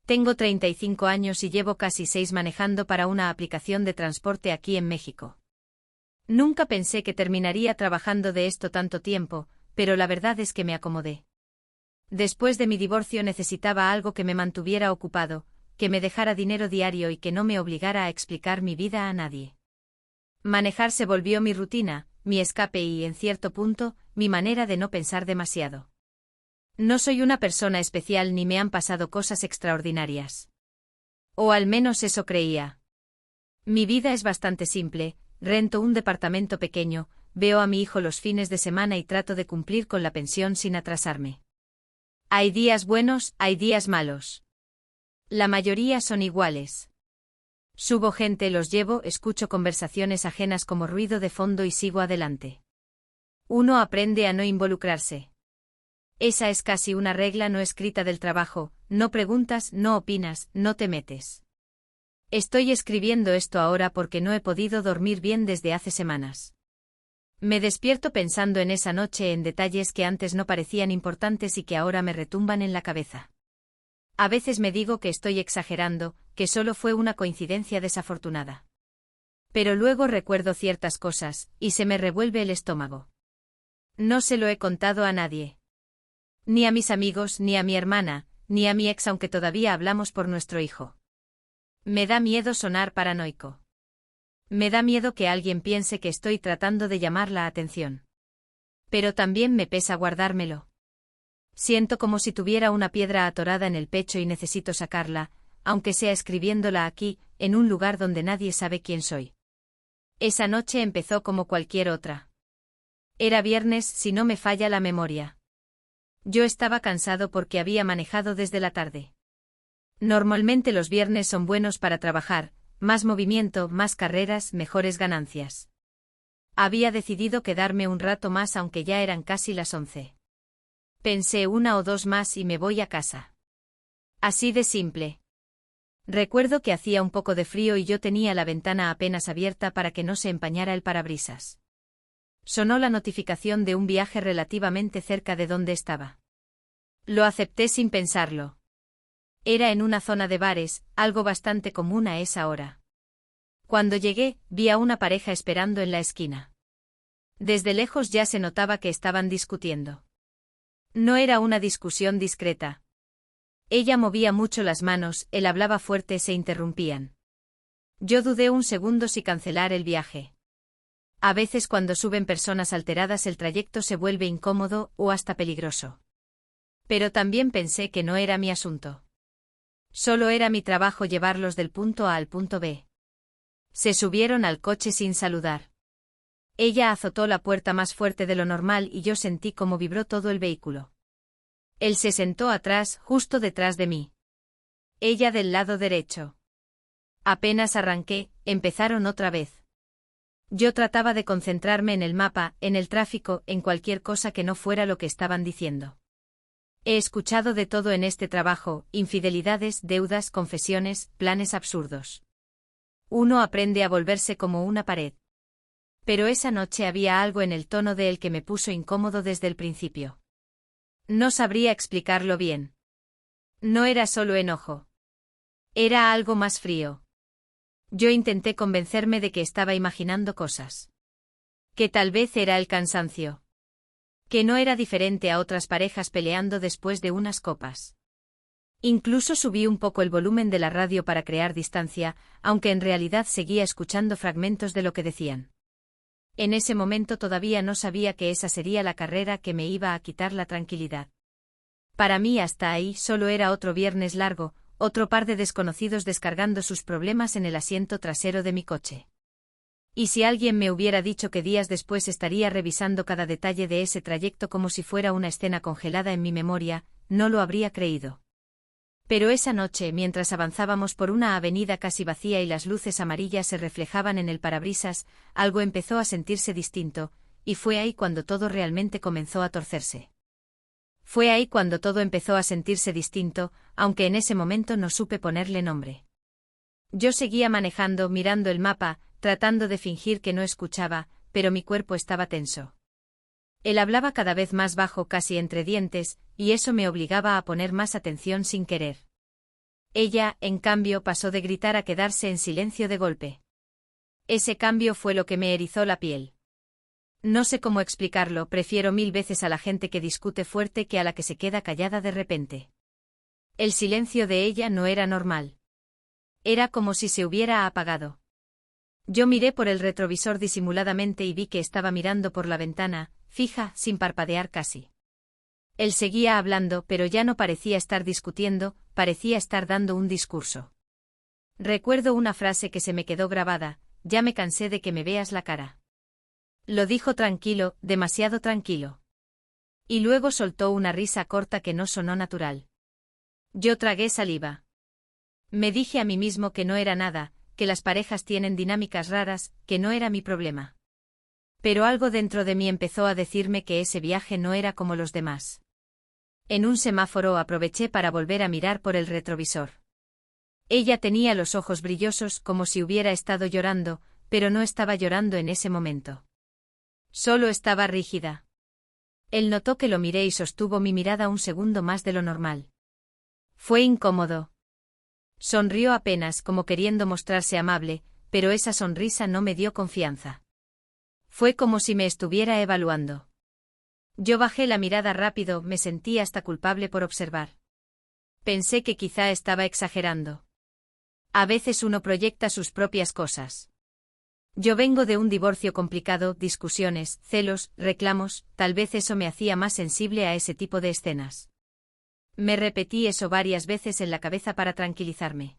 Tengo 35 años y llevo casi 6 manejando para una aplicación de transporte aquí en México. Nunca pensé que terminaría trabajando de esto tanto tiempo, pero la verdad es que me acomodé. Después de mi divorcio necesitaba algo que me mantuviera ocupado, que me dejara dinero diario y que no me obligara a explicar mi vida a nadie. Manejar se volvió mi rutina, mi escape y, en cierto punto, mi manera de no pensar demasiado. No soy una persona especial ni me han pasado cosas extraordinarias. O al menos eso creía. Mi vida es bastante simple, rento un departamento pequeño, veo a mi hijo los fines de semana y trato de cumplir con la pensión sin atrasarme. Hay días buenos, hay días malos. La mayoría son iguales. Subo gente, los llevo, escucho conversaciones ajenas como ruido de fondo y sigo adelante. Uno aprende a no involucrarse. Esa es casi una regla no escrita del trabajo: no preguntas, no opinas, no te metes. Estoy escribiendo esto ahora porque no he podido dormir bien desde hace semanas. Me despierto pensando en esa noche, en detalles que antes no parecían importantes y que ahora me retumban en la cabeza. A veces me digo que estoy exagerando, que solo fue una coincidencia desafortunada. Pero luego recuerdo ciertas cosas, y se me revuelve el estómago. No se lo he contado a nadie. Ni a mis amigos, ni a mi hermana, ni a mi ex, aunque todavía hablamos por nuestro hijo. Me da miedo sonar paranoico. Me da miedo que alguien piense que estoy tratando de llamar la atención. Pero también me pesa guardármelo. Siento como si tuviera una piedra atorada en el pecho y necesito sacarla, aunque sea escribiéndola aquí, en un lugar donde nadie sabe quién soy. Esa noche empezó como cualquier otra. Era viernes, si no me falla la memoria. Yo estaba cansado porque había manejado desde la tarde. Normalmente los viernes son buenos para trabajar, más movimiento, más carreras, mejores ganancias. Había decidido quedarme un rato más aunque ya eran casi las 11. Pensé 1 o 2 más y me voy a casa. Así de simple. Recuerdo que hacía un poco de frío y yo tenía la ventana apenas abierta para que no se empañara el parabrisas. Sonó la notificación de un viaje relativamente cerca de donde estaba. Lo acepté sin pensarlo. Era en una zona de bares, algo bastante común a esa hora. Cuando llegué, vi a una pareja esperando en la esquina. Desde lejos ya se notaba que estaban discutiendo. No era una discusión discreta. Ella movía mucho las manos, él hablaba fuerte, se interrumpían. Yo dudé un segundo si cancelar el viaje. A veces cuando suben personas alteradas el trayecto se vuelve incómodo o hasta peligroso. Pero también pensé que no era mi asunto. Solo era mi trabajo llevarlos del punto A al punto B. Se subieron al coche sin saludar. Ella azotó la puerta más fuerte de lo normal y yo sentí cómo vibró todo el vehículo. Él se sentó atrás, justo detrás de mí. Ella del lado derecho. Apenas arranqué, empezaron otra vez. Yo trataba de concentrarme en el mapa, en el tráfico, en cualquier cosa que no fuera lo que estaban diciendo. He escuchado de todo en este trabajo: infidelidades, deudas, confesiones, planes absurdos. Uno aprende a volverse como una pared. Pero esa noche había algo en el tono de él que me puso incómodo desde el principio. No sabría explicarlo bien. No era solo enojo. Era algo más frío. Yo intenté convencerme de que estaba imaginando cosas. Que tal vez era el cansancio. Que no era diferente a otras parejas peleando después de unas copas. Incluso subí un poco el volumen de la radio para crear distancia, aunque en realidad seguía escuchando fragmentos de lo que decían. En ese momento todavía no sabía que esa sería la carrera que me iba a quitar la tranquilidad. Para mí hasta ahí solo era otro viernes largo, otro par de desconocidos descargando sus problemas en el asiento trasero de mi coche. Y si alguien me hubiera dicho que días después estaría revisando cada detalle de ese trayecto como si fuera una escena congelada en mi memoria, no lo habría creído. Pero esa noche, mientras avanzábamos por una avenida casi vacía y las luces amarillas se reflejaban en el parabrisas, algo empezó a sentirse distinto, y fue ahí cuando todo realmente comenzó a torcerse. Fue ahí cuando todo empezó a sentirse distinto, aunque en ese momento no supe ponerle nombre. Yo seguía manejando, mirando el mapa, tratando de fingir que no escuchaba, pero mi cuerpo estaba tenso. Él hablaba cada vez más bajo, casi entre dientes, y eso me obligaba a poner más atención sin querer. Ella, en cambio, pasó de gritar a quedarse en silencio de golpe. Ese cambio fue lo que me erizó la piel. No sé cómo explicarlo, prefiero 1000 veces a la gente que discute fuerte que a la que se queda callada de repente. El silencio de ella no era normal. Era como si se hubiera apagado. Yo miré por el retrovisor disimuladamente y vi que estaba mirando por la ventana, fija, sin parpadear casi. Él seguía hablando, pero ya no parecía estar discutiendo, parecía estar dando un discurso. Recuerdo una frase que se me quedó grabada: ya me cansé de que me veas la cara. Lo dijo tranquilo, demasiado tranquilo. Y luego soltó una risa corta que no sonó natural. Yo tragué saliva. Me dije a mí mismo que no era nada, que las parejas tienen dinámicas raras, que no era mi problema. Pero algo dentro de mí empezó a decirme que ese viaje no era como los demás. En un semáforo aproveché para volver a mirar por el retrovisor. Ella tenía los ojos brillosos como si hubiera estado llorando, pero no estaba llorando en ese momento. Solo estaba rígida. Él notó que lo miré y sostuvo mi mirada un segundo más de lo normal. Fue incómodo. Sonrió apenas como queriendo mostrarse amable, pero esa sonrisa no me dio confianza. Fue como si me estuviera evaluando. Yo bajé la mirada rápido, me sentí hasta culpable por observar. Pensé que quizá estaba exagerando. A veces uno proyecta sus propias cosas. Yo vengo de un divorcio complicado, discusiones, celos, reclamos, tal vez eso me hacía más sensible a ese tipo de escenas. Me repetí eso varias veces en la cabeza para tranquilizarme.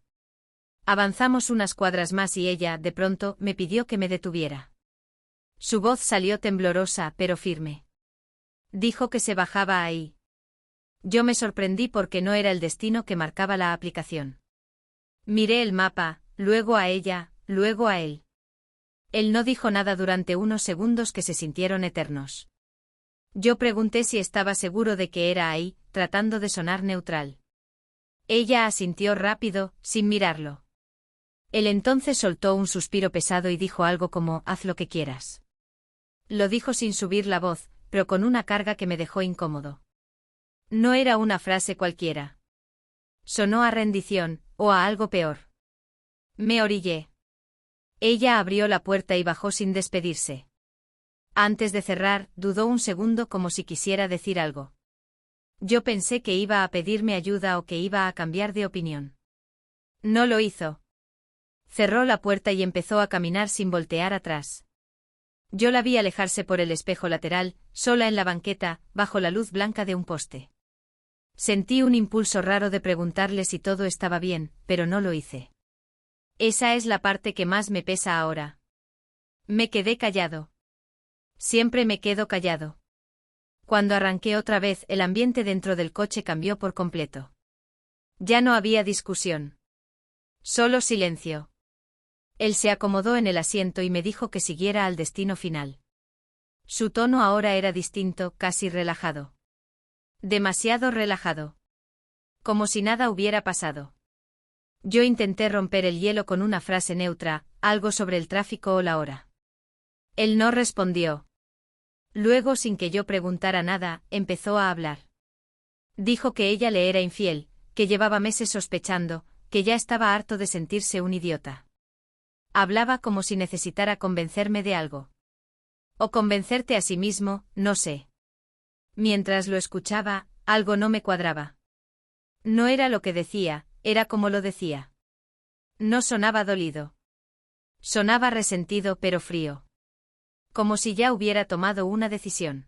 Avanzamos unas cuadras más y ella, de pronto, me pidió que me detuviera. Su voz salió temblorosa, pero firme. Dijo que se bajaba ahí. Yo me sorprendí porque no era el destino que marcaba la aplicación. Miré el mapa, luego a ella, luego a él. Él no dijo nada durante unos segundos que se sintieron eternos. Yo pregunté si estaba seguro de que era ahí, tratando de sonar neutral. Ella asintió rápido, sin mirarlo. Él entonces soltó un suspiro pesado y dijo algo como: haz lo que quieras. Lo dijo sin subir la voz, pero con una carga que me dejó incómodo. No era una frase cualquiera. Sonó a rendición, o a algo peor. Me orillé. Ella abrió la puerta y bajó sin despedirse. Antes de cerrar, dudó un segundo como si quisiera decir algo. Yo pensé que iba a pedirme ayuda o que iba a cambiar de opinión. No lo hizo. Cerró la puerta y empezó a caminar sin voltear atrás. Yo la vi alejarse por el espejo lateral, sola en la banqueta, bajo la luz blanca de un poste. Sentí un impulso raro de preguntarle si todo estaba bien, pero no lo hice. Esa es la parte que más me pesa ahora. Me quedé callado. Siempre me quedo callado. Cuando arranqué otra vez, el ambiente dentro del coche cambió por completo. Ya no había discusión. Solo silencio. Él se acomodó en el asiento y me dijo que siguiera al destino final. Su tono ahora era distinto, casi relajado. Demasiado relajado. Como si nada hubiera pasado. Yo intenté romper el hielo con una frase neutra, algo sobre el tráfico o la hora. Él no respondió. Luego, sin que yo preguntara nada, empezó a hablar. Dijo que ella le era infiel, que llevaba meses sospechando, que ya estaba harto de sentirse un idiota. Hablaba como si necesitara convencerme de algo. O convencerte a sí mismo, no sé. Mientras lo escuchaba, algo no me cuadraba. No era lo que decía, era como lo decía. No sonaba dolido. Sonaba resentido pero frío. Como si ya hubiera tomado una decisión.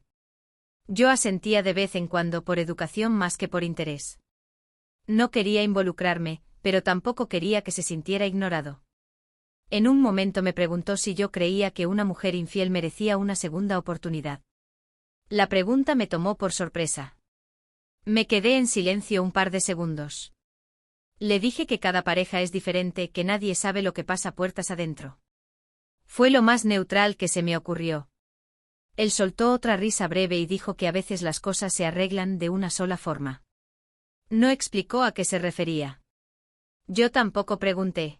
Yo asentía de vez en cuando por educación más que por interés. No quería involucrarme, pero tampoco quería que se sintiera ignorado. En un momento me preguntó si yo creía que una mujer infiel merecía una segunda oportunidad. La pregunta me tomó por sorpresa. Me quedé en silencio un par de segundos. Le dije que cada pareja es diferente, que nadie sabe lo que pasa puertas adentro. Fue lo más neutral que se me ocurrió. Él soltó otra risa breve y dijo que a veces las cosas se arreglan de una sola forma. No explicó a qué se refería. Yo tampoco pregunté.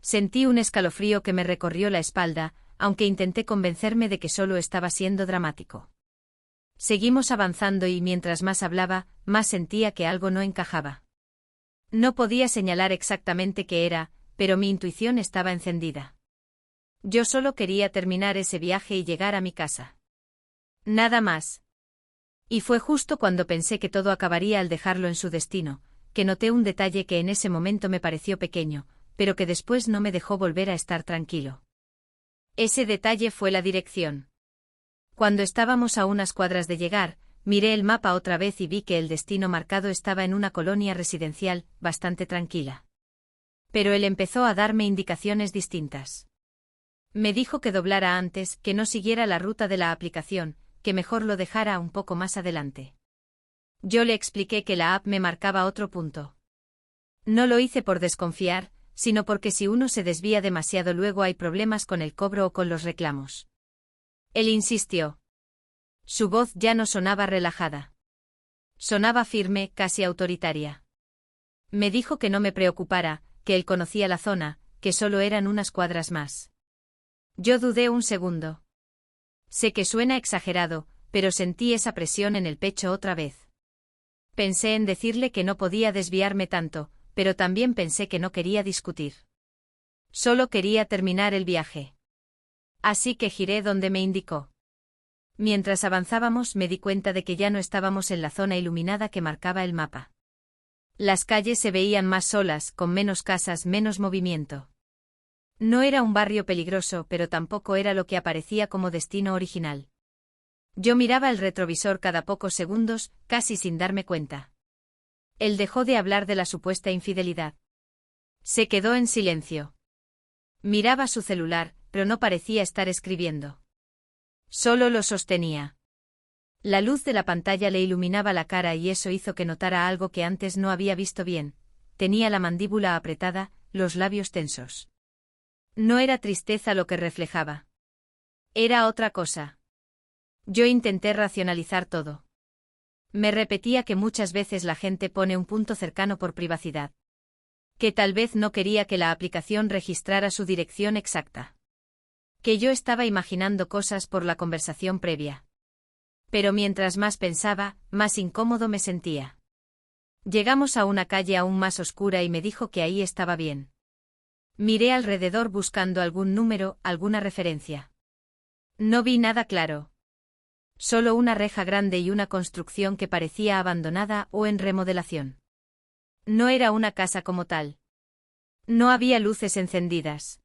Sentí un escalofrío que me recorrió la espalda, aunque intenté convencerme de que solo estaba siendo dramático. Seguimos avanzando y mientras más hablaba, más sentía que algo no encajaba. No podía señalar exactamente qué era, pero mi intuición estaba encendida. Yo solo quería terminar ese viaje y llegar a mi casa. Nada más. Y fue justo cuando pensé que todo acabaría al dejarlo en su destino, que noté un detalle que en ese momento me pareció pequeño, pero que después no me dejó volver a estar tranquilo. Ese detalle fue la dirección. Cuando estábamos a unas cuadras de llegar, miré el mapa otra vez y vi que el destino marcado estaba en una colonia residencial, bastante tranquila. Pero él empezó a darme indicaciones distintas. Me dijo que doblara antes, que no siguiera la ruta de la aplicación, que mejor lo dejara un poco más adelante. Yo le expliqué que la app me marcaba otro punto. No lo hice por desconfiar, sino porque si uno se desvía demasiado luego hay problemas con el cobro o con los reclamos. Él insistió. Su voz ya no sonaba relajada. Sonaba firme, casi autoritaria. Me dijo que no me preocupara, que él conocía la zona, que solo eran unas cuadras más. Yo dudé un segundo. Sé que suena exagerado, pero sentí esa presión en el pecho otra vez. Pensé en decirle que no podía desviarme tanto, pero también pensé que no quería discutir. Solo quería terminar el viaje. Así que giré donde me indicó. Mientras avanzábamos me di cuenta de que ya no estábamos en la zona iluminada que marcaba el mapa. Las calles se veían más solas, con menos casas, menos movimiento. No era un barrio peligroso, pero tampoco era lo que aparecía como destino original. Yo miraba el retrovisor cada pocos segundos, casi sin darme cuenta. Él dejó de hablar de la supuesta infidelidad. Se quedó en silencio. Miraba su celular, pero no parecía estar escribiendo. Solo lo sostenía. La luz de la pantalla le iluminaba la cara y eso hizo que notara algo que antes no había visto bien. Tenía la mandíbula apretada, los labios tensos. No era tristeza lo que reflejaba. Era otra cosa. Yo intenté racionalizar todo. Me repetía que muchas veces la gente pone un punto cercano por privacidad. Que tal vez no quería que la aplicación registrara su dirección exacta. Que yo estaba imaginando cosas por la conversación previa. Pero mientras más pensaba, más incómodo me sentía. Llegamos a una calle aún más oscura y me dijo que ahí estaba bien. Miré alrededor buscando algún número, alguna referencia. No vi nada claro. Solo una reja grande y una construcción que parecía abandonada o en remodelación. No era una casa como tal. No había luces encendidas.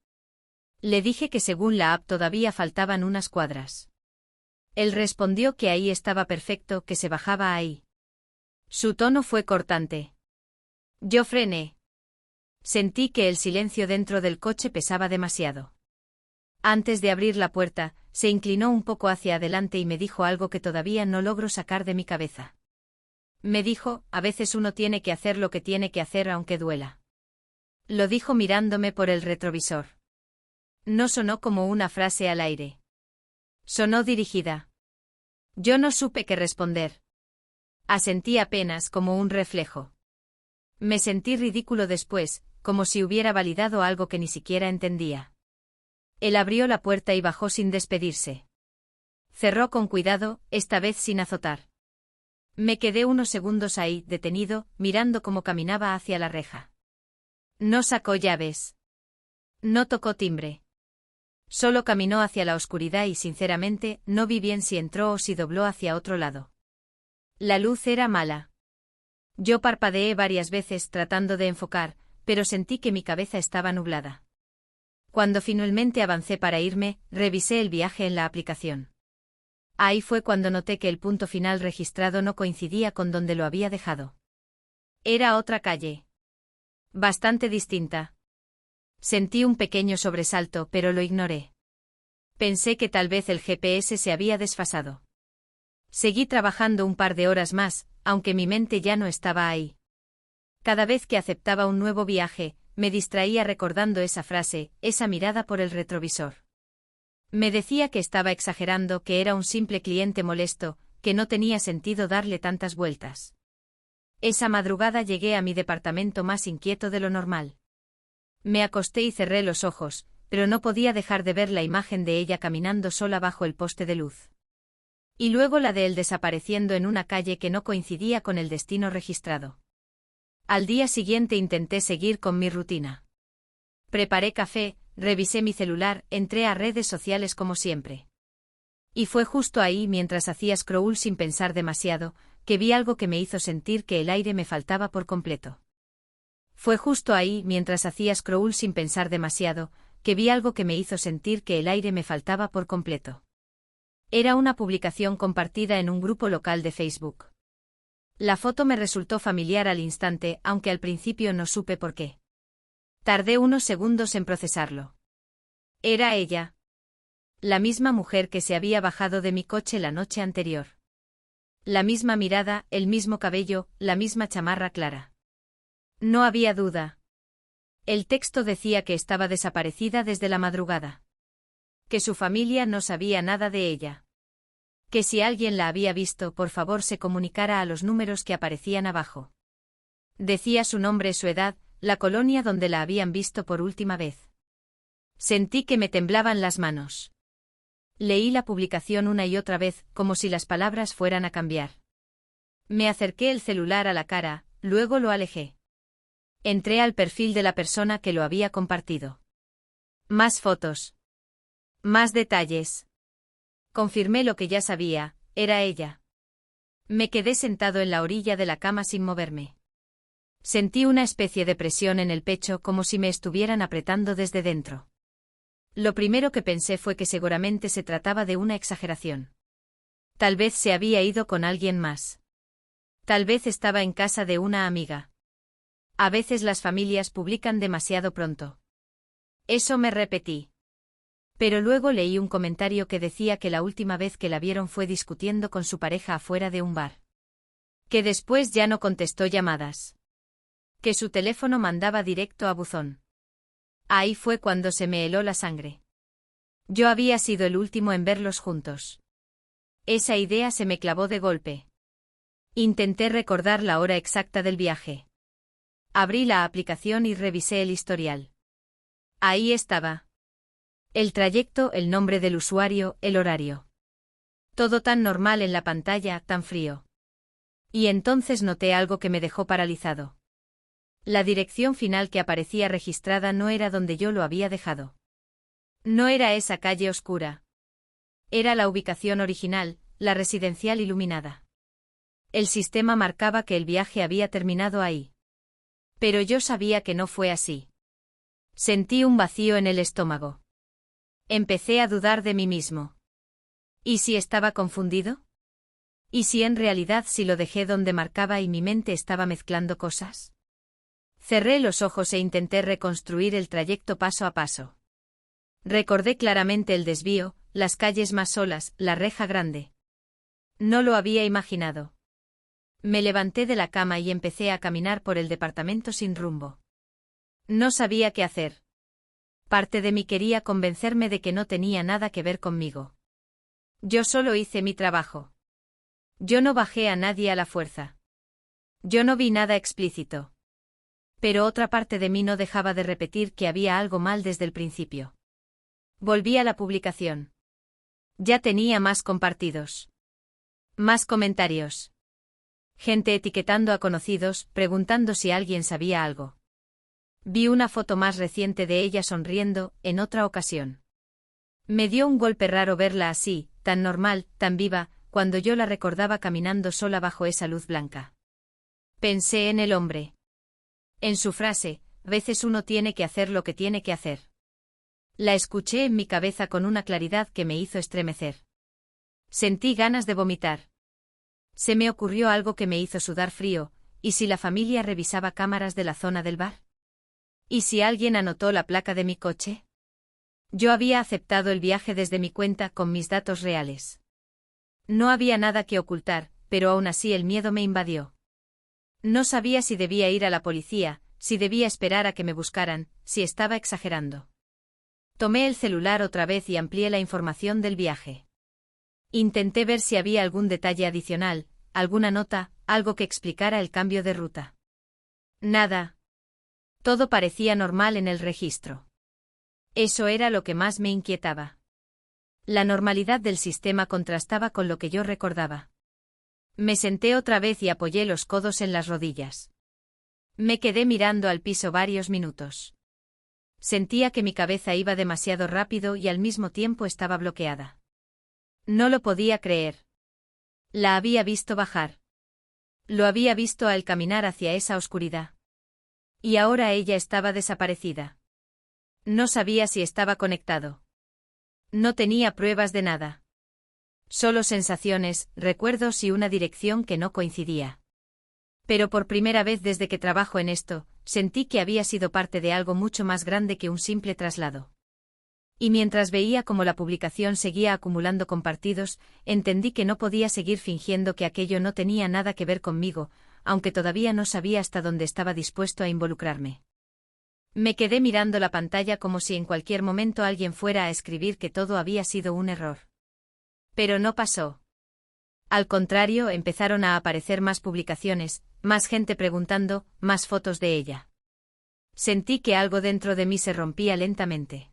Le dije que según la app todavía faltaban unas cuadras. Él respondió que ahí estaba perfecto, que se bajaba ahí. Su tono fue cortante. Yo frené. Sentí que el silencio dentro del coche pesaba demasiado. Antes de abrir la puerta, se inclinó un poco hacia adelante y me dijo algo que todavía no logro sacar de mi cabeza. Me dijo, a veces uno tiene que hacer lo que tiene que hacer aunque duela. Lo dijo mirándome por el retrovisor. No sonó como una frase al aire. Sonó dirigida. Yo no supe qué responder. Asentí apenas como un reflejo. Me sentí ridículo después, como si hubiera validado algo que ni siquiera entendía. Él abrió la puerta y bajó sin despedirse. Cerró con cuidado, esta vez sin azotar. Me quedé unos segundos ahí, detenido, mirando cómo caminaba hacia la reja. No sacó llaves. No tocó timbre. Solo caminó hacia la oscuridad y sinceramente, no vi bien si entró o si dobló hacia otro lado. La luz era mala. Yo parpadeé varias veces tratando de enfocar, pero sentí que mi cabeza estaba nublada. Cuando finalmente avancé para irme, revisé el viaje en la aplicación. Ahí fue cuando noté que el punto final registrado no coincidía con donde lo había dejado. Era otra calle. Bastante distinta. Sentí un pequeño sobresalto, pero lo ignoré. Pensé que tal vez el GPS se había desfasado. Seguí trabajando un par de horas más, aunque mi mente ya no estaba ahí. Cada vez que aceptaba un nuevo viaje, me distraía recordando esa frase, esa mirada por el retrovisor. Me decía que estaba exagerando, que era un simple cliente molesto, que no tenía sentido darle tantas vueltas. Esa madrugada llegué a mi departamento más inquieto de lo normal. Me acosté y cerré los ojos, pero no podía dejar de ver la imagen de ella caminando sola bajo el poste de luz. Y luego la de él desapareciendo en una calle que no coincidía con el destino registrado. Al día siguiente intenté seguir con mi rutina. Preparé café, revisé mi celular, entré a redes sociales como siempre. Y fue justo ahí, mientras hacía scroll sin pensar demasiado, que vi algo que me hizo sentir que el aire me faltaba por completo. Fue justo ahí, mientras hacía scroll sin pensar demasiado, que vi algo que me hizo sentir que el aire me faltaba por completo. Era una publicación compartida en un grupo local de Facebook. La foto me resultó familiar al instante, aunque al principio no supe por qué. Tardé unos segundos en procesarlo. Era ella. La misma mujer que se había bajado de mi coche la noche anterior. La misma mirada, el mismo cabello, la misma chamarra clara. No había duda. El texto decía que estaba desaparecida desde la madrugada. Que su familia no sabía nada de ella. Que si alguien la había visto, por favor se comunicara a los números que aparecían abajo. Decía su nombre, su edad, la colonia donde la habían visto por última vez. Sentí que me temblaban las manos. Leí la publicación una y otra vez, como si las palabras fueran a cambiar. Me acerqué el celular a la cara, luego lo alejé. Entré al perfil de la persona que lo había compartido. Más fotos. Más detalles. Confirmé lo que ya sabía, era ella. Me quedé sentado en la orilla de la cama sin moverme. Sentí una especie de presión en el pecho, como si me estuvieran apretando desde dentro. Lo primero que pensé fue que seguramente se trataba de una exageración. Tal vez se había ido con alguien más. Tal vez estaba en casa de una amiga. A veces las familias publican demasiado pronto. Eso me repetí. Pero luego leí un comentario que decía que la última vez que la vieron fue discutiendo con su pareja afuera de un bar. Que después ya no contestó llamadas. Que su teléfono mandaba directo a buzón. Ahí fue cuando se me heló la sangre. Yo había sido el último en verlos juntos. Esa idea se me clavó de golpe. Intenté recordar la hora exacta del viaje. Abrí la aplicación y revisé el historial. Ahí estaba. El trayecto, el nombre del usuario, el horario. Todo tan normal en la pantalla, tan frío. Y entonces noté algo que me dejó paralizado. La dirección final que aparecía registrada no era donde yo lo había dejado. No era esa calle oscura. Era la ubicación original, la residencial iluminada. El sistema marcaba que el viaje había terminado ahí. Pero yo sabía que no fue así. Sentí un vacío en el estómago. Empecé a dudar de mí mismo. ¿Y si estaba confundido? ¿Y si en realidad sí lo dejé donde marcaba y mi mente estaba mezclando cosas? Cerré los ojos e intenté reconstruir el trayecto paso a paso. Recordé claramente el desvío, las calles más solas, la reja grande. No lo había imaginado. Me levanté de la cama y empecé a caminar por el departamento sin rumbo. No sabía qué hacer. Parte de mí quería convencerme de que no tenía nada que ver conmigo. Yo solo hice mi trabajo. Yo no bajé a nadie a la fuerza. Yo no vi nada explícito. Pero otra parte de mí no dejaba de repetir que había algo mal desde el principio. Volví a la publicación. Ya tenía más compartidos. Más comentarios. Gente etiquetando a conocidos, preguntando si alguien sabía algo. Vi una foto más reciente de ella sonriendo, en otra ocasión. Me dio un golpe raro verla así, tan normal, tan viva, cuando yo la recordaba caminando sola bajo esa luz blanca. Pensé en el hombre. En su frase, veces uno tiene que hacer lo que tiene que hacer. La escuché en mi cabeza con una claridad que me hizo estremecer. Sentí ganas de vomitar. Se me ocurrió algo que me hizo sudar frío, ¿y si la familia revisaba cámaras de la zona del bar? ¿Y si alguien anotó la placa de mi coche? Yo había aceptado el viaje desde mi cuenta con mis datos reales. No había nada que ocultar, pero aún así el miedo me invadió. No sabía si debía ir a la policía, si debía esperar a que me buscaran, si estaba exagerando. Tomé el celular otra vez y amplié la información del viaje. Intenté ver si había algún detalle adicional, alguna nota, algo que explicara el cambio de ruta. Nada. Todo parecía normal en el registro. Eso era lo que más me inquietaba. La normalidad del sistema contrastaba con lo que yo recordaba. Me senté otra vez y apoyé los codos en las rodillas. Me quedé mirando al piso varios minutos. Sentía que mi cabeza iba demasiado rápido y al mismo tiempo estaba bloqueada. No lo podía creer. La había visto bajar. Lo había visto al caminar hacia esa oscuridad. Y ahora ella estaba desaparecida. No sabía si estaba conectado. No tenía pruebas de nada. Solo sensaciones, recuerdos y una dirección que no coincidía. Pero por primera vez desde que trabajo en esto, sentí que había sido parte de algo mucho más grande que un simple traslado. Y mientras veía cómo la publicación seguía acumulando compartidos, entendí que no podía seguir fingiendo que aquello no tenía nada que ver conmigo, aunque todavía no sabía hasta dónde estaba dispuesto a involucrarme. Me quedé mirando la pantalla como si en cualquier momento alguien fuera a escribir que todo había sido un error. Pero no pasó. Al contrario, empezaron a aparecer más publicaciones, más gente preguntando, más fotos de ella. Sentí que algo dentro de mí se rompía lentamente.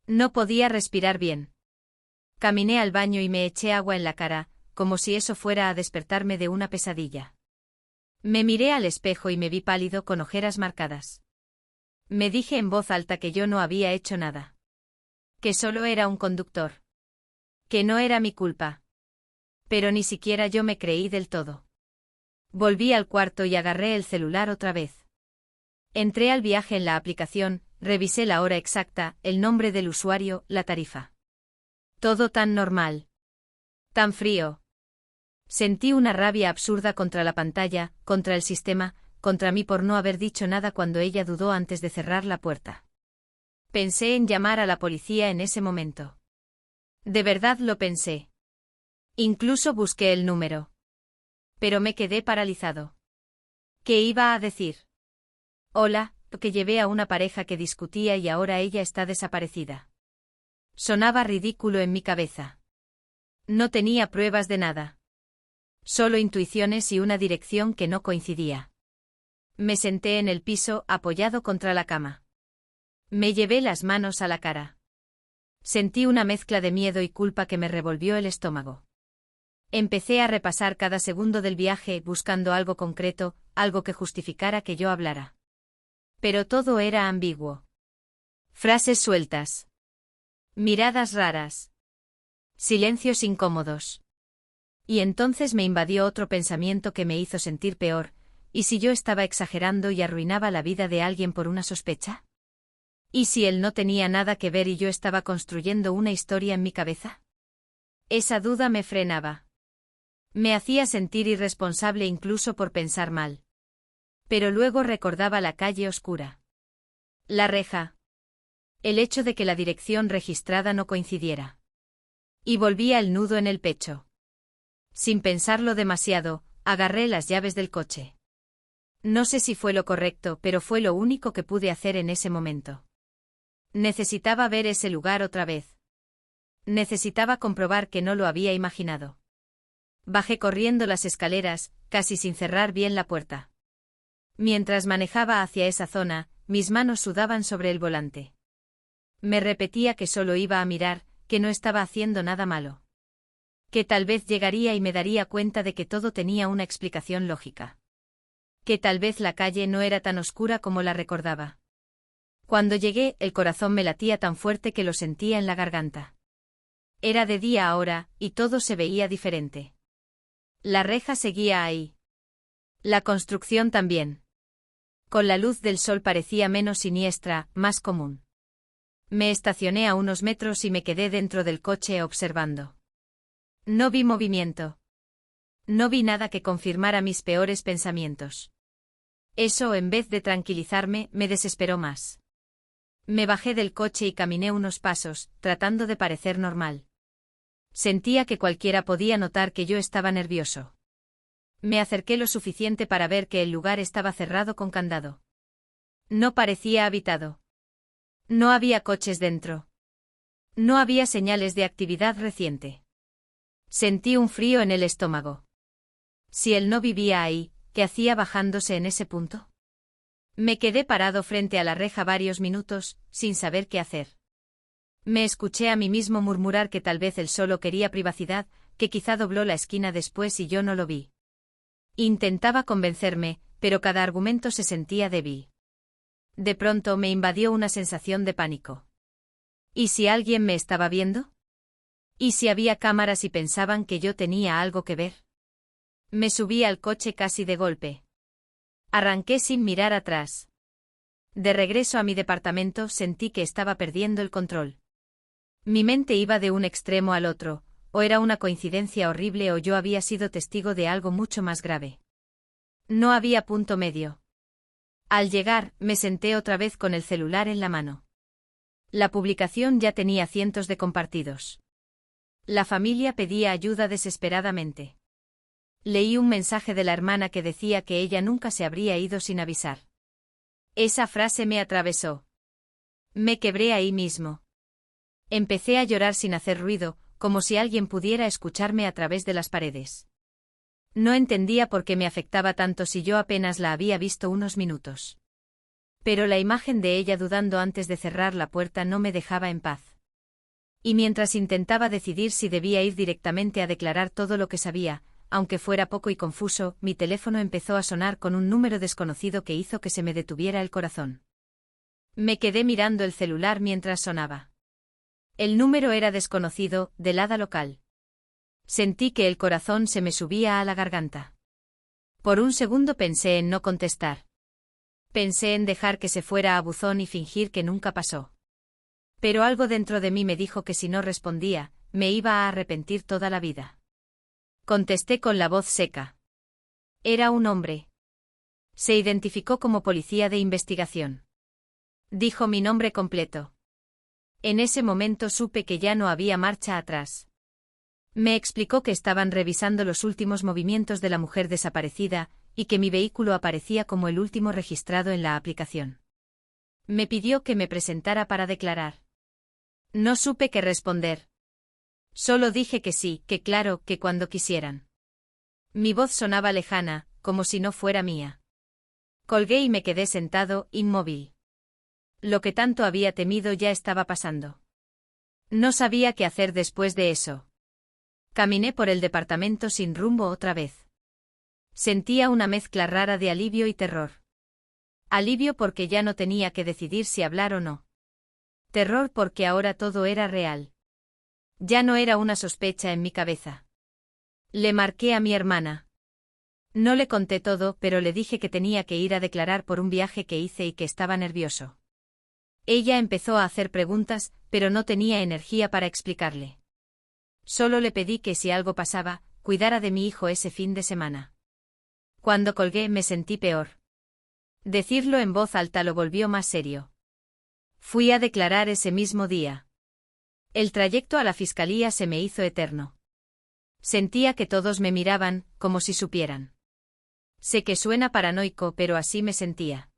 No podía respirar bien. Caminé al baño y me eché agua en la cara, como si eso fuera a despertarme de una pesadilla. Me miré al espejo y me vi pálido con ojeras marcadas. Me dije en voz alta que yo no había hecho nada. Que solo era un conductor. Que no era mi culpa. Pero ni siquiera yo me creí del todo. Volví al cuarto y agarré el celular otra vez. Entré al viaje en la aplicación, revisé la hora exacta, el nombre del usuario, la tarifa. Todo tan normal. Tan frío. Sentí una rabia absurda contra la pantalla, contra el sistema, contra mí por no haber dicho nada cuando ella dudó antes de cerrar la puerta. Pensé en llamar a la policía en ese momento. De verdad lo pensé. Incluso busqué el número. Pero me quedé paralizado. ¿Qué iba a decir? Hola, que llevé a una pareja que discutía y ahora ella está desaparecida. Sonaba ridículo en mi cabeza. No tenía pruebas de nada. Solo intuiciones y una dirección que no coincidía. Me senté en el piso, apoyado contra la cama. Me llevé las manos a la cara. Sentí una mezcla de miedo y culpa que me revolvió el estómago. Empecé a repasar cada segundo del viaje buscando algo concreto, algo que justificara que yo hablara. Pero todo era ambiguo. Frases sueltas. Miradas raras. Silencios incómodos. Y entonces me invadió otro pensamiento que me hizo sentir peor, ¿y si yo estaba exagerando y arruinaba la vida de alguien por una sospecha? ¿Y si él no tenía nada que ver y yo estaba construyendo una historia en mi cabeza? Esa duda me frenaba. Me hacía sentir irresponsable incluso por pensar mal. Pero luego recordaba la calle oscura. La reja. El hecho de que la dirección registrada no coincidiera. Y volvía el nudo en el pecho. Sin pensarlo demasiado, agarré las llaves del coche. No sé si fue lo correcto, pero fue lo único que pude hacer en ese momento. Necesitaba ver ese lugar otra vez. Necesitaba comprobar que no lo había imaginado. Bajé corriendo las escaleras, casi sin cerrar bien la puerta. Mientras manejaba hacia esa zona, mis manos sudaban sobre el volante. Me repetía que solo iba a mirar, que no estaba haciendo nada malo. Que tal vez llegaría y me daría cuenta de que todo tenía una explicación lógica. Que tal vez la calle no era tan oscura como la recordaba. Cuando llegué, el corazón me latía tan fuerte que lo sentía en la garganta. Era de día ahora, y todo se veía diferente. La reja seguía ahí. La construcción también. Con la luz del sol parecía menos siniestra, más común. Me estacioné a unos metros y me quedé dentro del coche observando. No vi movimiento. No vi nada que confirmara mis peores pensamientos. Eso, en vez de tranquilizarme, me desesperó más. Me bajé del coche y caminé unos pasos, tratando de parecer normal. Sentía que cualquiera podía notar que yo estaba nervioso. Me acerqué lo suficiente para ver que el lugar estaba cerrado con candado. No parecía habitado. No había coches dentro. No había señales de actividad reciente. Sentí un frío en el estómago. Si él no vivía ahí, ¿qué hacía bajándose en ese punto? Me quedé parado frente a la reja varios minutos, sin saber qué hacer. Me escuché a mí mismo murmurar que tal vez él solo quería privacidad, que quizá dobló la esquina después y yo no lo vi. Intentaba convencerme, pero cada argumento se sentía débil. De pronto me invadió una sensación de pánico. ¿Y si alguien me estaba viendo? ¿Y si había cámaras y pensaban que yo tenía algo que ver? Me subí al coche casi de golpe. Arranqué sin mirar atrás. De regreso a mi departamento sentí que estaba perdiendo el control. Mi mente iba de un extremo al otro, o era una coincidencia horrible o yo había sido testigo de algo mucho más grave. No había punto medio. Al llegar, me senté otra vez con el celular en la mano. La publicación ya tenía cientos de compartidos. La familia pedía ayuda desesperadamente. Leí un mensaje de la hermana que decía que ella nunca se habría ido sin avisar. Esa frase me atravesó. Me quebré ahí mismo. Empecé a llorar sin hacer ruido, como si alguien pudiera escucharme a través de las paredes. No entendía por qué me afectaba tanto si yo apenas la había visto unos minutos. Pero la imagen de ella dudando antes de cerrar la puerta no me dejaba en paz. Y mientras intentaba decidir si debía ir directamente a declarar todo lo que sabía, aunque fuera poco y confuso, mi teléfono empezó a sonar con un número desconocido que hizo que se me detuviera el corazón. Me quedé mirando el celular mientras sonaba. El número era desconocido, del hada local. Sentí que el corazón se me subía a la garganta. Por un segundo pensé en no contestar. Pensé en dejar que se fuera a buzón y fingir que nunca pasó. Pero algo dentro de mí me dijo que si no respondía, me iba a arrepentir toda la vida. Contesté con la voz seca. Era un hombre. Se identificó como policía de investigación. Dijo mi nombre completo. En ese momento supe que ya no había marcha atrás. Me explicó que estaban revisando los últimos movimientos de la mujer desaparecida, y que mi vehículo aparecía como el último registrado en la aplicación. Me pidió que me presentara para declarar. No supe qué responder. Solo dije que sí, que claro, que cuando quisieran. Mi voz sonaba lejana, como si no fuera mía. Colgué y me quedé sentado, inmóvil. Lo que tanto había temido ya estaba pasando. No sabía qué hacer después de eso. Caminé por el departamento sin rumbo otra vez. Sentía una mezcla rara de alivio y terror. Alivio porque ya no tenía que decidir si hablar o no. Terror porque ahora todo era real. Ya no era una sospecha en mi cabeza. Le marqué a mi hermana. No le conté todo, pero le dije que tenía que ir a declarar por un viaje que hice y que estaba nervioso. Ella empezó a hacer preguntas, pero no tenía energía para explicarle. Solo le pedí que si algo pasaba, cuidara de mi hijo ese fin de semana. Cuando colgué me sentí peor. Decirlo en voz alta lo volvió más serio. Fui a declarar ese mismo día. El trayecto a la fiscalía se me hizo eterno. Sentía que todos me miraban, como si supieran. Sé que suena paranoico, pero así me sentía.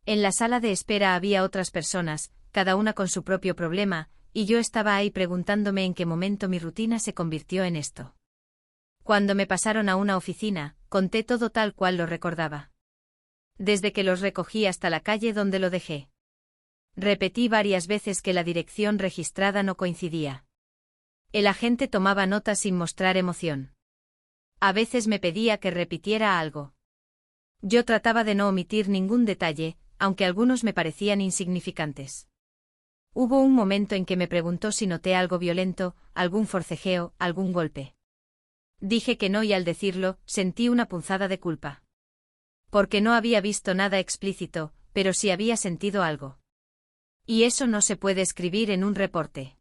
En la sala de espera había otras personas, cada una con su propio problema, y yo estaba ahí preguntándome en qué momento mi rutina se convirtió en esto. Cuando me pasaron a una oficina, conté todo tal cual lo recordaba. Desde que los recogí hasta la calle donde lo dejé. Repetí varias veces que la dirección registrada no coincidía. El agente tomaba notas sin mostrar emoción. A veces me pedía que repitiera algo. Yo trataba de no omitir ningún detalle, aunque algunos me parecían insignificantes. Hubo un momento en que me preguntó si noté algo violento, algún forcejeo, algún golpe. Dije que no y al decirlo, sentí una punzada de culpa. Porque no había visto nada explícito, pero sí había sentido algo. Y eso no se puede escribir en un reporte.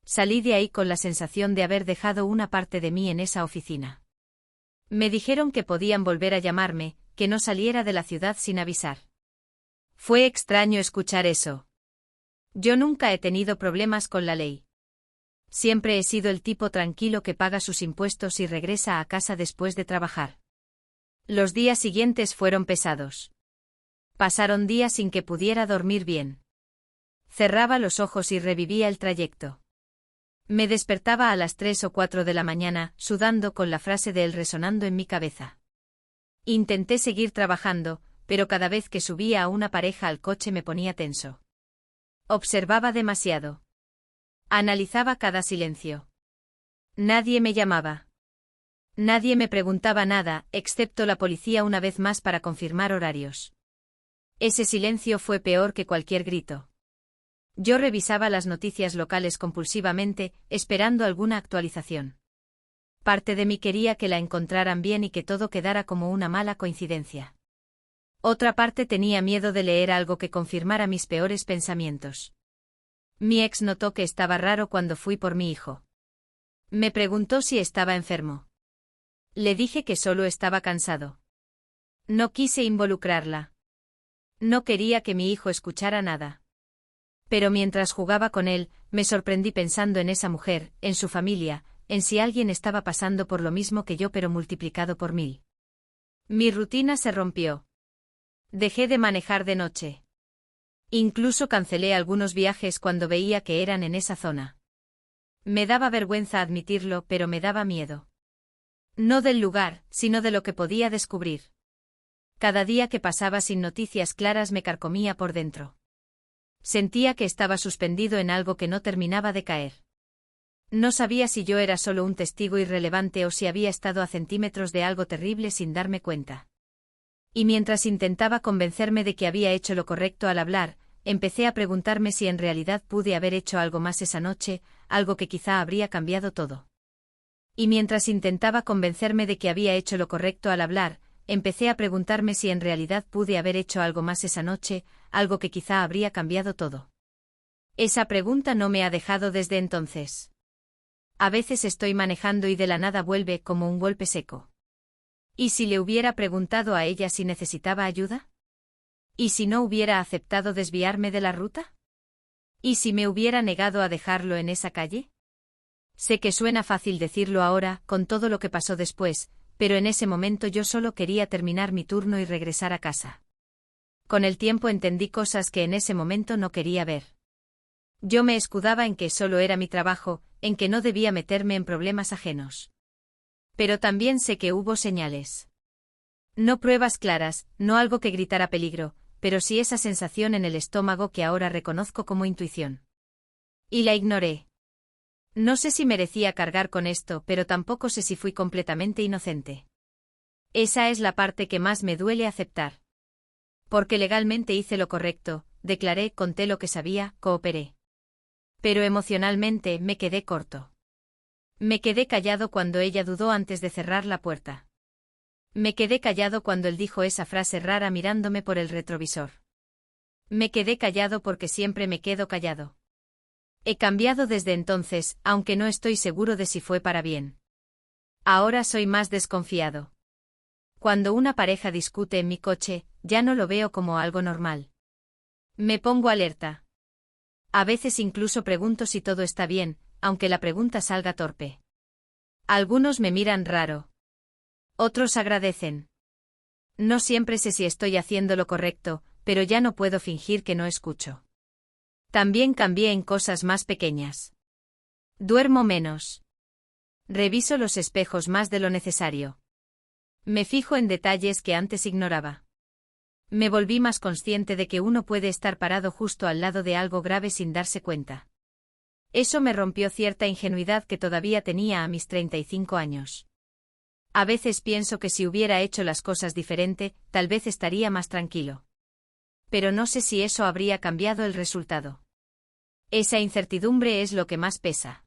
Salí de ahí con la sensación de haber dejado una parte de mí en esa oficina. Me dijeron que podían volver a llamarme, que no saliera de la ciudad sin avisar. Fue extraño escuchar eso. Yo nunca he tenido problemas con la ley. Siempre he sido el tipo tranquilo que paga sus impuestos y regresa a casa después de trabajar. Los días siguientes fueron pesados. Pasaron días sin que pudiera dormir bien. Cerraba los ojos y revivía el trayecto. Me despertaba a las 3 o 4 de la mañana, sudando con la frase de él resonando en mi cabeza. Intenté seguir trabajando, pero cada vez que subía a una pareja al coche me ponía tenso. Observaba demasiado. Analizaba cada silencio. Nadie me llamaba. Nadie me preguntaba nada, excepto la policía una vez más para confirmar horarios. Ese silencio fue peor que cualquier grito. Yo revisaba las noticias locales compulsivamente, esperando alguna actualización. Parte de mí quería que la encontraran bien y que todo quedara como una mala coincidencia. Otra parte tenía miedo de leer algo que confirmara mis peores pensamientos. Mi ex notó que estaba raro cuando fui por mi hijo. Me preguntó si estaba enfermo. Le dije que solo estaba cansado. No quise involucrarla. No quería que mi hijo escuchara nada. Pero mientras jugaba con él, me sorprendí pensando en esa mujer, en su familia, en si alguien estaba pasando por lo mismo que yo pero multiplicado por 1000. Mi rutina se rompió. Dejé de manejar de noche. Incluso cancelé algunos viajes cuando veía que eran en esa zona. Me daba vergüenza admitirlo, pero me daba miedo. No del lugar, sino de lo que podía descubrir. Cada día que pasaba sin noticias claras me carcomía por dentro. Sentía que estaba suspendido en algo que no terminaba de caer. No sabía si yo era solo un testigo irrelevante o si había estado a centímetros de algo terrible sin darme cuenta. Y mientras intentaba convencerme de que había hecho lo correcto al hablar, empecé a preguntarme si en realidad pude haber hecho algo más esa noche, algo que quizá habría cambiado todo. Y mientras intentaba convencerme de que había hecho lo correcto al hablar, empecé a preguntarme si en realidad pude haber hecho algo más esa noche, algo que quizá habría cambiado todo. Esa pregunta no me ha dejado desde entonces. A veces estoy manejando y de la nada vuelve como un golpe seco. ¿Y si le hubiera preguntado a ella si necesitaba ayuda? ¿Y si no hubiera aceptado desviarme de la ruta? ¿Y si me hubiera negado a dejarlo en esa calle? Sé que suena fácil decirlo ahora, con todo lo que pasó después, pero en ese momento yo solo quería terminar mi turno y regresar a casa. Con el tiempo entendí cosas que en ese momento no quería ver. Yo me escudaba en que solo era mi trabajo, en que no debía meterme en problemas ajenos. Pero también sé que hubo señales. No pruebas claras, no algo que gritara peligro, pero sí esa sensación en el estómago que ahora reconozco como intuición. Y la ignoré. No sé si merecía cargar con esto, pero tampoco sé si fui completamente inocente. Esa es la parte que más me duele aceptar. Porque legalmente hice lo correcto, declaré, conté lo que sabía, cooperé. Pero emocionalmente me quedé corto. Me quedé callado cuando ella dudó antes de cerrar la puerta. Me quedé callado cuando él dijo esa frase rara mirándome por el retrovisor. Me quedé callado porque siempre me quedo callado. He cambiado desde entonces, aunque no estoy seguro de si fue para bien. Ahora soy más desconfiado. Cuando una pareja discute en mi coche, ya no lo veo como algo normal. Me pongo alerta. A veces incluso pregunto si todo está bien, aunque la pregunta salga torpe. Algunos me miran raro. Otros agradecen. No siempre sé si estoy haciendo lo correcto, pero ya no puedo fingir que no escucho. También cambié en cosas más pequeñas. Duermo menos. Reviso los espejos más de lo necesario. Me fijo en detalles que antes ignoraba. Me volví más consciente de que uno puede estar parado justo al lado de algo grave sin darse cuenta. Eso me rompió cierta ingenuidad que todavía tenía a mis 35 años. A veces pienso que si hubiera hecho las cosas diferente, tal vez estaría más tranquilo. Pero no sé si eso habría cambiado el resultado. Esa incertidumbre es lo que más pesa.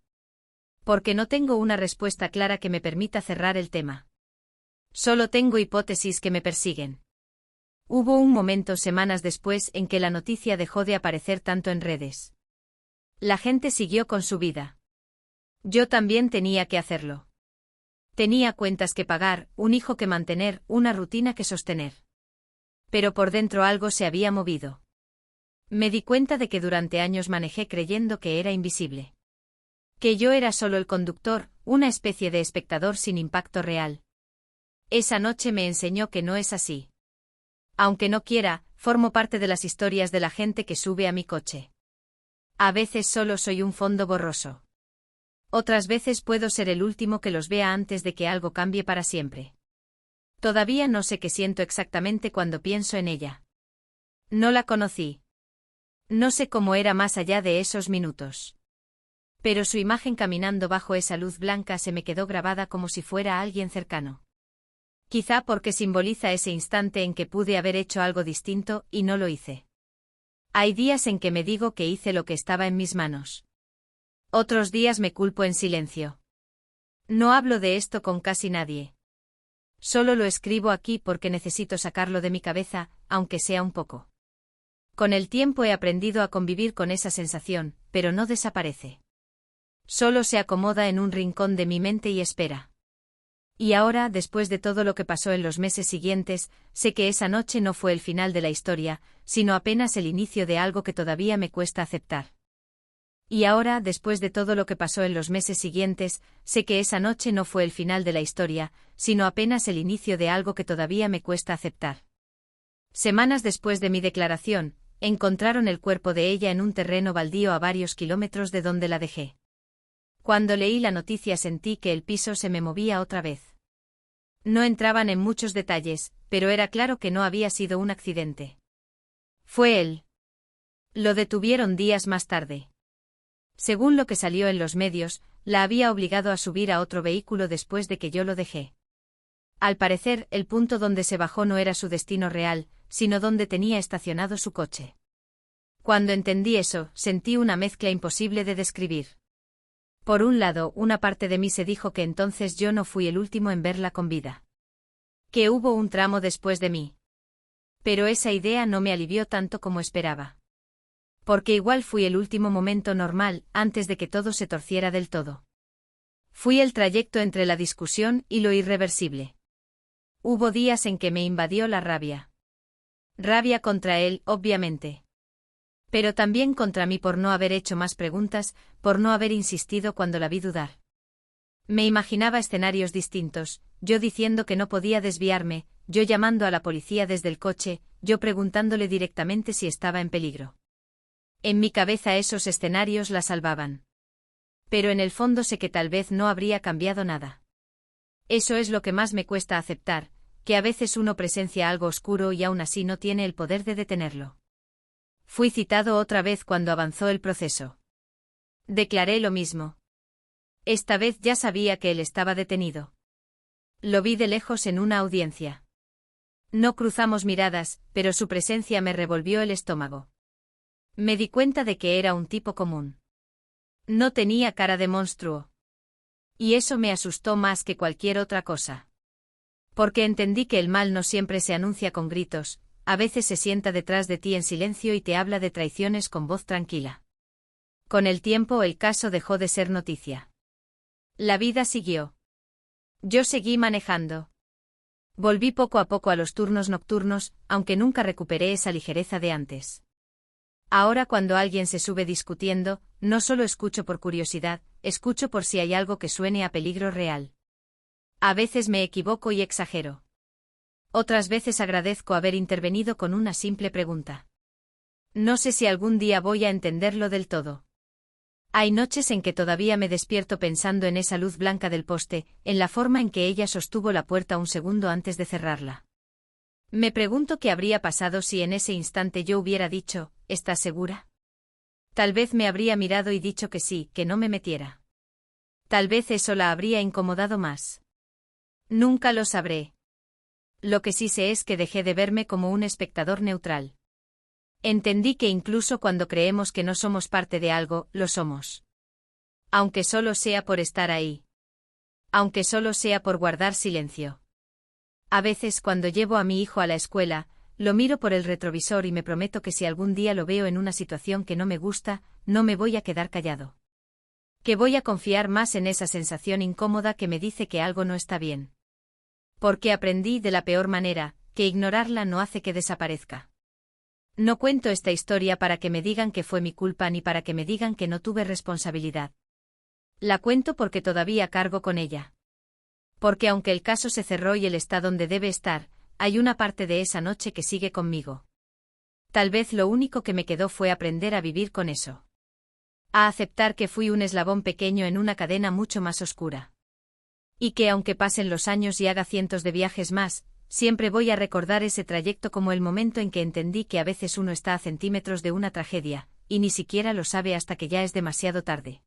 Porque no tengo una respuesta clara que me permita cerrar el tema. Solo tengo hipótesis que me persiguen. Hubo un momento semanas después en que la noticia dejó de aparecer tanto en redes. La gente siguió con su vida. Yo también tenía que hacerlo. Tenía cuentas que pagar, un hijo que mantener, una rutina que sostener. Pero por dentro algo se había movido. Me di cuenta de que durante años manejé creyendo que era invisible. Que yo era solo el conductor, una especie de espectador sin impacto real. Esa noche me enseñó que no es así. Aunque no quiera, formo parte de las historias de la gente que sube a mi coche. A veces solo soy un fondo borroso. Otras veces puedo ser el último que los vea antes de que algo cambie para siempre. Todavía no sé qué siento exactamente cuando pienso en ella. No la conocí. No sé cómo era más allá de esos minutos. Pero su imagen caminando bajo esa luz blanca se me quedó grabada como si fuera alguien cercano. Quizá porque simboliza ese instante en que pude haber hecho algo distinto y no lo hice. Hay días en que me digo que hice lo que estaba en mis manos. Otros días me culpo en silencio. No hablo de esto con casi nadie. Solo lo escribo aquí porque necesito sacarlo de mi cabeza, aunque sea un poco. Con el tiempo he aprendido a convivir con esa sensación, pero no desaparece. Solo se acomoda en un rincón de mi mente y espera. Y ahora, después de todo lo que pasó en los meses siguientes, sé que esa noche no fue el final de la historia, sino apenas el inicio de algo que todavía me cuesta aceptar. Y ahora, después de todo lo que pasó en los meses siguientes, sé que esa noche no fue el final de la historia, sino apenas el inicio de algo que todavía me cuesta aceptar. Semanas después de mi declaración, encontraron el cuerpo de ella en un terreno baldío a varios kilómetros de donde la dejé. Cuando leí la noticia sentí que el piso se me movía otra vez. No entraban en muchos detalles, pero era claro que no había sido un accidente. Fue él. Lo detuvieron días más tarde. Según lo que salió en los medios, la había obligado a subir a otro vehículo después de que yo lo dejé. Al parecer, el punto donde se bajó no era su destino real, sino donde tenía estacionado su coche. Cuando entendí eso, sentí una mezcla imposible de describir. Por un lado, una parte de mí se dijo que entonces yo no fui el último en verla con vida. Que hubo un tramo después de mí. Pero esa idea no me alivió tanto como esperaba. Porque igual fui el último momento normal, antes de que todo se torciera del todo. Fui el trayecto entre la discusión y lo irreversible. Hubo días en que me invadió la rabia. Rabia contra él, obviamente. Pero también contra mí por no haber hecho más preguntas, por no haber insistido cuando la vi dudar. Me imaginaba escenarios distintos, yo diciendo que no podía desviarme, yo llamando a la policía desde el coche, yo preguntándole directamente si estaba en peligro. En mi cabeza esos escenarios la salvaban. Pero en el fondo sé que tal vez no habría cambiado nada. Eso es lo que más me cuesta aceptar, que a veces uno presencia algo oscuro y aún así no tiene el poder de detenerlo. Fui citado otra vez cuando avanzó el proceso. Declaré lo mismo. Esta vez ya sabía que él estaba detenido. Lo vi de lejos en una audiencia. No cruzamos miradas, pero su presencia me revolvió el estómago. Me di cuenta de que era un tipo común. No tenía cara de monstruo. Y eso me asustó más que cualquier otra cosa. Porque entendí que el mal no siempre se anuncia con gritos, a veces se sienta detrás de ti en silencio y te habla de traiciones con voz tranquila. Con el tiempo el caso dejó de ser noticia. La vida siguió. Yo seguí manejando. Volví poco a poco a los turnos nocturnos, aunque nunca recuperé esa ligereza de antes. Ahora cuando alguien se sube discutiendo, no solo escucho por curiosidad, escucho por si hay algo que suene a peligro real. A veces me equivoco y exagero. Otras veces agradezco haber intervenido con una simple pregunta. No sé si algún día voy a entenderlo del todo. Hay noches en que todavía me despierto pensando en esa luz blanca del poste, en la forma en que ella sostuvo la puerta un segundo antes de cerrarla. Me pregunto qué habría pasado si en ese instante yo hubiera dicho, ¿estás segura? Tal vez me habría mirado y dicho que sí, que no me metiera. Tal vez eso la habría incomodado más. Nunca lo sabré. Lo que sí sé es que dejé de verme como un espectador neutral. Entendí que incluso cuando creemos que no somos parte de algo, lo somos. Aunque solo sea por estar ahí. Aunque solo sea por guardar silencio. A veces cuando llevo a mi hijo a la escuela, lo miro por el retrovisor y me prometo que si algún día lo veo en una situación que no me gusta, no me voy a quedar callado. Que voy a confiar más en esa sensación incómoda que me dice que algo no está bien. Porque aprendí de la peor manera, que ignorarla no hace que desaparezca. No cuento esta historia para que me digan que fue mi culpa ni para que me digan que no tuve responsabilidad. La cuento porque todavía cargo con ella. Porque aunque el caso se cerró y él está donde debe estar, hay una parte de esa noche que sigue conmigo. Tal vez lo único que me quedó fue aprender a vivir con eso. A aceptar que fui un eslabón pequeño en una cadena mucho más oscura. Y que aunque pasen los años y haga cientos de viajes más, siempre voy a recordar ese trayecto como el momento en que entendí que a veces uno está a centímetros de una tragedia, y ni siquiera lo sabe hasta que ya es demasiado tarde.